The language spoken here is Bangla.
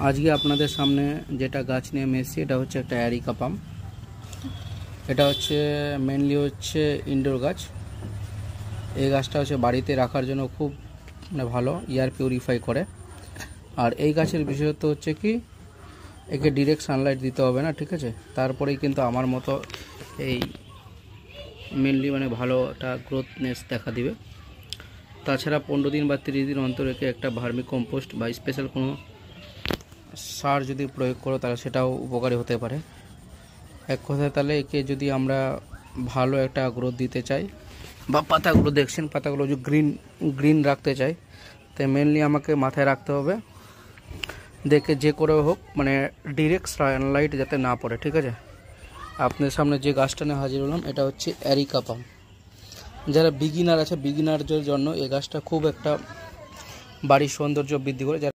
আজকে আপনাদের সামনে যেটা গাছ নিয়ে আমি এসেছি এটা হচ্ছে একটা অ্যারিকা পাম। এটা হচ্ছে মেনলি হচ্ছে ইনডোর গাছ। এই গাছটা হচ্ছে বাড়িতে রাখার জন্য খুব ভালো, এয়ার পিউরিফাই করে। আর এই গাছের বিশেষত্ব হচ্ছে কি, একে ডিরেক্ট সানলাইট দিতে হবে না, ঠিক আছে। তারপরেই কিন্তু আমার মতো এই মেনলি ভালো একটা গ্রোথনেস দেখা দিবে। তাছাড়া 15 দিন বা 30 দিন অন্তর একে একটা ভার্মি কম্পোস্ট বা স্পেশাল কোনো সার যদি প্রয়োগ করো তাহলে সেটাও উপকারী হতে পারে। এক কথায় তাহলে একে যদি আমরা ভালো একটা গ্রোথ দিতে চাই বা পাতাগুলো দেখছেন, পাতাগুলো যদি গ্রিন রাখতে চাই, তাই মেনলি আমাকে মাথায় রাখতে হবে দেখে যে করে হোক ডিরেক্ট সানলাইট যাতে না পড়ে, ঠিক আছে। আপনাদের সামনে যে গাছটা নিয়ে হাজির হলাম এটা হচ্ছে অ্যারিকা পাম। যারা বিগিনার আছে, বিগিনারদের জন্য এই গাছটা খুব একটা বাড়ির সৌন্দর্য বৃদ্ধি করে।